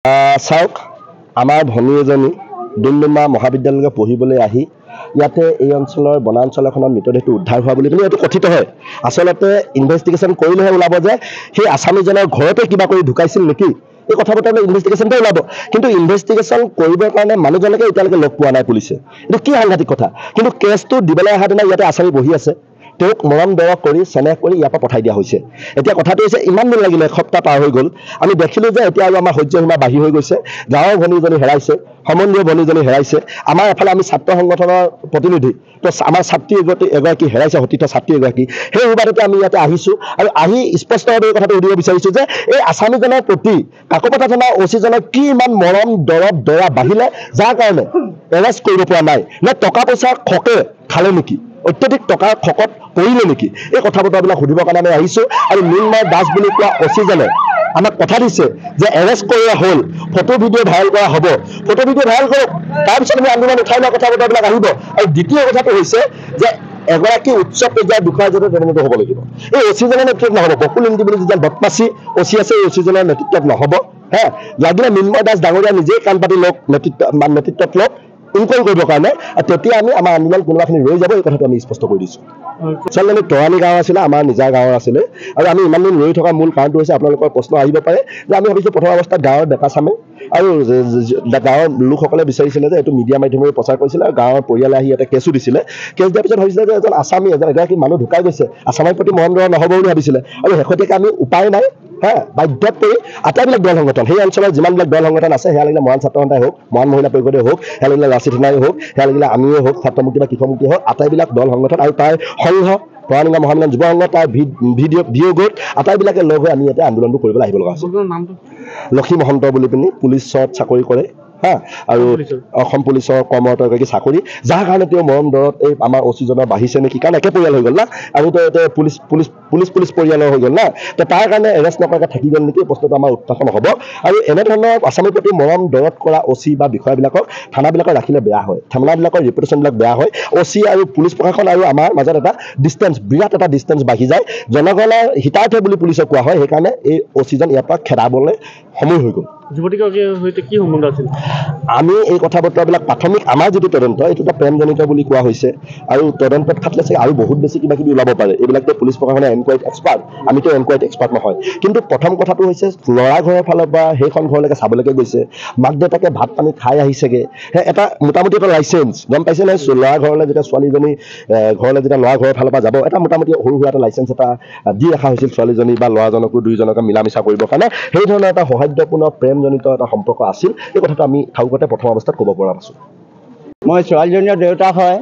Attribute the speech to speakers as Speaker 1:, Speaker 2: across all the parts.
Speaker 1: চাওক আমাৰ ভনী এজনী ডুমডুমা মহাবিদ্যালয়লৈ পঢ়িবলৈ আহি ইয়াতে এই অঞ্চলৰ বনাঞ্চল এখনত মৃতদেহটো উদ্ধাৰ হোৱা বুলি এইটো কথিত হয়। আচলতে ইনভেষ্টিগেশ্যন কৰিলেহে ওলাব যে সেই আছামীজনৰ ঘৰতে কিবা কৰি ঢুকাইছিল নেকি, এই কথা বতৰা ইনভেষ্টিগেশ্যনতে ওলাব। কিন্তু ইনভেষ্টিগেশ্যন কৰিবৰ কাৰণে মানুহজনকে এতিয়ালৈকে লগ পোৱা নাই পুলিচে। এইটো কি সাংঘাতিক কথা। কিন্তু কেছটো দিবলৈ অহা দিনা ইয়াতে আছামী বহি আছে, তেওঁক মৰম দৰৱ কৰি চেনেহ কৰি ইয়াৰ পৰা পঠাই দিয়া হৈছে। এতিয়া কথাটো হৈছে ইমান দিন লাগিলে, এসপ্তাহ পাৰ হৈ গ'ল। আমি দেখিলোঁ যে এতিয়া আৰু আমাৰ সহ্যসীমা বাঢ়ি হৈ গৈছে। গাঁৱৰ ভনীজনী হেৰাইছে, সম্বন্ধীয় ভনীজনী হেৰাইছে। আমাৰ এফালে আমি ছাত্ৰ সংগঠনৰ প্ৰতিনিধি, তো আমাৰ ছাত্ৰী এগৰাকী হেৰাইছে, সতীৰ্থ ছাত্ৰী এগৰাকী। সেই সুবাদতে আমি ইয়াতে আহিছোঁ আৰু আহি স্পষ্টভাৱে এই কথাটো সুধিব বিচাৰিছোঁ যে এই আছামীজনৰ প্ৰতি কাকপথাৰ থানাৰ অচিজনৰ কি ইমান মৰম দৰৱ দয়া বাঢ়িলে যাৰ কাৰণে এৰেষ্ট কৰিব পৰা নাই? নে টকা পইচাৰ খকে খালে নেকি, অত্যাধিক টকাৰ খকত পৰিলে নেকি? এই কথা বতৰাবিলাক সুধিবৰ কাৰণে আমি আহিছোঁ। আৰু মৃন্ময় দাস বুলি কোৱা অচিজনে আমাক কথা দিছে যে এৰেষ্ট কৰা হ'ল, ফটো ভিডিঅ' ভাইৰেল কৰা হ'ব। ফটো ভিডিঅ' ভাইৰেল কৰক, তাৰপিছত আমি আন্দোলন উঠাই লোৱা কথা বতৰাবিলাক আহিব। আৰু দ্বিতীয় কথাটো হৈছে যে এগৰাকী উচ্চ পৰ্যায়ৰ বিষয়াৰ জৰিয়তে তদন্ত হ'ব লাগিব। এই অচিজনৰ নেতৃত্বত নহ'ব। বকুল ইন্দি বুলি যিজন বদমাচি অচি আছে, এই অচিজনৰ নেতৃত্বত নহ'ব। লাগিলে মৃন্ময় দাস ডাঙৰীয়া নিজেই কাণ পাতি লওক, নেতৃত্বত লওক ইনকোৱাৰী কৰিবৰ কাৰণে। তেতিয়া আমি আমাৰ আন্দোলন কোনোবাখিনি ৰৈ যাব, এই কথাটো আমি স্পষ্ট কৰি দিছোঁ। আচলতে তৰাণী গাঁও আছিলে, আমাৰ নিজা গাঁৱৰ আছিলে। আৰু আমি ইমান দিন ৰৈ থকাৰ মূল কাৰণটো হৈছে আপোনালোকৰ প্ৰশ্ন আহিব পাৰে যে আমি ভাবিছোঁ প্ৰথম অৱস্থাত গাঁৱৰ ডেকা চামে আৰু গাঁৱৰ লোকসকলে বিচাৰিছিলে যে এইটো মিডিয়া মাধ্যমেৰে প্ৰচাৰ কৰিছিলে আৰু গাঁৱৰ পৰিয়ালে আহি ইয়াতে কেছো দিছিলে। কেছ দিয়াৰ পিছত ভাবিছিলে যে এজন আছামী এগৰাকী মানুহ ঢুকাই গৈছে, আছামৰ প্ৰতি মৰম দৰৱ নহ'ব বুলি ভাবিছিলে। আৰু শেহতীয়াকৈ আমি উপায় নাই বাধ্যত পৰি আটাইবিলাক দল সংগঠন, সেই অঞ্চলৰ যিমানবিলাক দল সংগঠন আছে, সেয়া লাগিলে মৰাণ ছাত্ৰ সন্থাই হওক, মৰাণ মহিলা পৰিষদে হওক, সেয়া লাগিলে লাচিত থানাই হওক, সেয়া লাগিলে আমিয়ে হওক, ছাত্ৰমুক্তি বা কৃষকমুক্তি হওক, আটাইবিলাক দল সংগঠন আৰু তাৰ সংঘ তৰাণী গাঁও মহামিলন যুৱ সংঘ, তাৰ ভিডিঅ' গোট আটাইবিলাকে লগ হৈ আমি ইয়াতে আন্দোলনটো কৰিবলৈ আহিব লগা হৈছে। লক্ষী মহন্ত বুলি পিনি পুলিচত চাকৰি কৰে আৰু অসম পুলিচৰ কৰ্মৰত এগৰাকী চাকৰি, যাৰ কাৰণে তেওঁ মৰম দৰত এই আমাৰ অচিজনৰ বাঢ়িছে নেকি, কাৰণ একে পৰিয়াল হৈ গ'ল না, আমিতো এতিয়া পুলিচ পৰিয়ালৰ হৈ গ'ল না, তো তাৰ কাৰণে এৰেষ্ট নকৰাকৈ থাকি গ'ল নেকি, প্ৰশ্নটো আমাৰ উত্থাপন হ'ব। আৰু এনেধৰণৰ আছামীৰ প্ৰতি মৰম দৰত কৰা অচি বা বিষয়াবিলাকক থানাবিলাকত ৰাখিলে বেয়া হয়, থানাবিলাকৰ ৰেপুটেশ্যনবিলাক বেয়া হয়। অচি আৰু পুলিচ প্ৰশাসন আৰু আমাৰ মাজত এটা ডিষ্টেঞ্চ, বিৰাট এটা ডিষ্টেঞ্চ বাঢ়ি যায়। জনগণৰ হিতাৰ্থে বুলি পুলিচক কোৱা হয়, সেইকাৰণে এই অচিজন ইয়াৰ পৰা খেদাবলৈ সময় হৈ গ'ল।
Speaker 2: যুৱতীগৰাকীৰ সৈতে কি সম্বন্ধ আছিল?
Speaker 1: আমি এই কথা বতৰাবিলাক প্ৰাথমিক আমাৰ যিটো তদন্ত, এইটো এটা প্ৰেমজনিত বুলি কোৱা হৈছে। আৰু তদন্তত খাটিলে চাগে আৰু বহুত বেছি কিবা কিবি ওলাব পাৰে। এইবিলাকতো পুলিচ প্ৰশাসনে এনকুৱাৰীত এক্সপাৰ্ট, আমিতো এনকুৱাৰীত এক্সপাৰ্ট নহয়। কিন্তু প্ৰথম কথাটো হৈছে ল'ৰা ঘৰৰ ফালৰ পৰা সেইখন ঘৰলৈকে চাবলৈকে গৈছে, মাক দেউতাকে ভাত পানী খাই আহিছেগৈ, এটা মোটামুটি এটা লাইচেঞ্চ গম পাইছে নে? ল'ৰা ঘৰলৈ যেতিয়া ছোৱালীজনী ঘৰলৈ যেতিয়া ল'ৰা ঘৰৰ ফালৰ পৰা যাব, এটা মোটামুটি সৰু সুৰা এটা লাইচেঞ্চ এটা দি ৰখা হৈছিল ছোৱালীজনী বা ল'ৰাজনকো, দুয়োজনকে মিলা মিছা কৰিবৰ কাৰণে। সেই ধৰণৰ এটা সৌহাৰ্দ্যপূৰ্ণ প্ৰেমজনিত এটা সম্পৰ্ক আছিল। এই কথাটো আমি ঠাউকতে প্ৰথম অৱস্থাত ক'ব পৰা নাছোঁ।
Speaker 3: মই ছোৱালীজনীৰ দেউতাক হয়।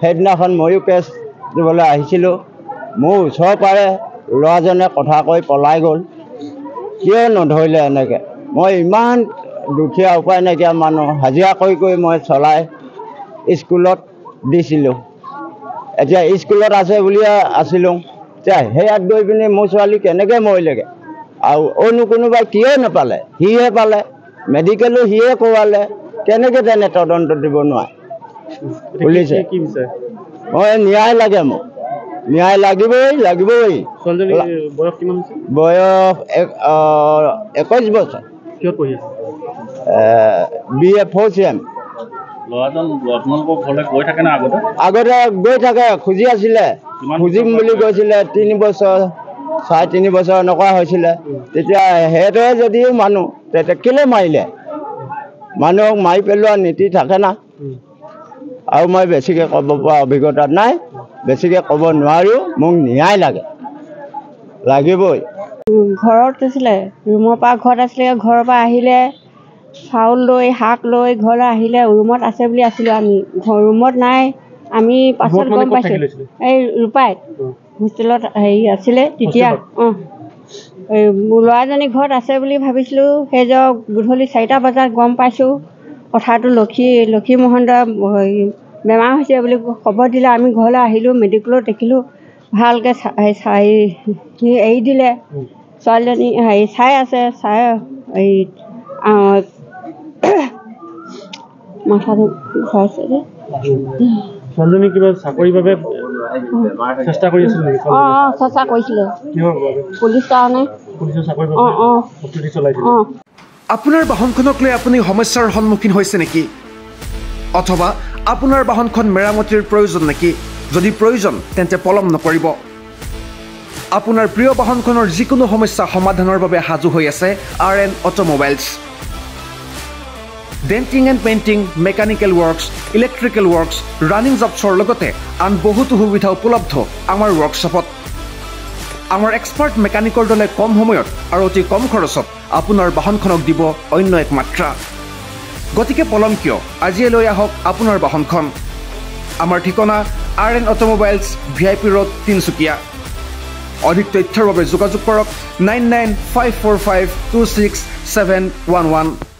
Speaker 3: সেইদিনাখন ময়ো কেছ দিবলৈ আহিছিলোঁ। মোৰ ওচৰ পাৰে ল'ৰাজনে কথা কৈ পলাই গ'ল। কিয় নধৰিলে এনেকৈ? মই ইমান দুখীয়া উপায় নাইকিয়া মানুহ, হাজিৰা কৰি মই চলাই স্কুলত দিছিলোঁ। এতিয়া স্কুলত আছে বুলিয়ে আছিলোঁ, এতিয়া সেয়াত গৈ পিনি মোৰ ছোৱালী কেনেকৈ মৰিলেগৈ? আৰু অন্য কোনোবাই কিয় নাপালে? সিহে পালে, মেডিকেলো সিয়ে কৰোৱালে, কেনেকৈ তেনে তদন্ত দিব নোৱাৰে পুলিচে? মই ন্যায় লাগে, মোক ন্যায় লাগিবই।
Speaker 2: বয়স কিমান হৈছে?
Speaker 3: বয়স 21 বছৰ।
Speaker 2: কিহত পঢ়ি আছে?
Speaker 3: BA 4 CM।
Speaker 2: ল'ৰাজন আপোনালোকৰ ঘৰলৈ গৈ থাকে নে
Speaker 3: আগতে গৈ থাকে, খুজি আছিলে, খুজিম বুলি কৈছিলে। 3 বছৰ 3.5 বছৰ এনেকুৱা হৈছিলে। তেতিয়া সেইটোৱে যদিও মানুহ, তেতিয়া কেলৈ মাৰিলে? মানুহক মাৰি পেলোৱা নীতি থাকে না। আৰু মই বেছিকৈ ক'ব পৰা অভিজ্ঞতা নাই, বেছিকৈ ক'ব নোৱাৰোঁ। মোক ন্যায় লাগিবই।
Speaker 4: ঘৰত আছিলে, ৰুমৰ পৰা ঘৰত আছিলে, ঘৰৰ পৰা আহিলে চাউল লৈ শাক লৈ ঘৰলৈ আহিলে, ৰুমত আছে বুলি আছিলোঁ আমি। ৰুমত নাই, আমি পাছত গম পাইছোঁ। এই ৰূপাইত হোষ্টেলত আছিলে তেতিয়া। ল'ৰাজনী ঘৰত আছে বুলি ভাবিছিলোঁ। সেই গধূলি 4টা বজাত গম পাইছোঁ কথাটো। লক্ষী মহন্ত বেমাৰ হৈছে বুলি খবৰ দিলে। আমি ঘৰলৈ আহিলোঁ, মেডিকেলত দেখিলোঁ, ভালকৈ এৰি দিলে। ছোৱালীজনী চাই আছে, চাই মাথাটো ঘূৰাইছে যে।
Speaker 2: ছোৱালীজনী কিবা চাকৰিৰ বাবে চেষ্টা কৰি আছিল নেকি?
Speaker 4: চেষ্টা কৰিছিলে
Speaker 2: কিহৰ বাবে?
Speaker 4: পুলিচ কাৰণে।
Speaker 2: পুলিচৰ চাকৰিৰ বাবে প্ৰস্তুতি চলাইছিল।
Speaker 5: আপোনাৰ বাহনখনক লৈ আপুনি সমস্যাৰ সন্মুখীন হৈছে নেকি অথবা আপোনাৰ বাহনখন মেৰামতিৰ প্ৰয়োজন নেকি যদি প্ৰয়োজন তেন্তে পলম নকৰিব আপোনাৰ প্ৰিয় বাহনখনৰ যিকোনো সমস্যা সমাধানৰ বাবে সাজু হৈ আছে RN automobiles denting and painting mechanical works electrical works running জবছৰ লগতে আন বহুতো সুবিধা উপলব্ধ আমাৰ ৱৰ্কশ্বপত আমাৰ এক্সপাৰ্ট মেকানিকৰ দলে কম সময়ত আৰু অতি কম খৰচত আপোনাৰ বাহনখনক দিব অন্য এক মাত্ৰা গতিকে পলম কিয় আজিয়ে লৈ আহক আপোনাৰ বাহনখন আমাৰ ঠিকনা RN অটোমোবাইলছ VIP ৰোড তিনচুকীয়া অধিক তথ্যৰ বাবে যোগাযোগ কৰক 9954526711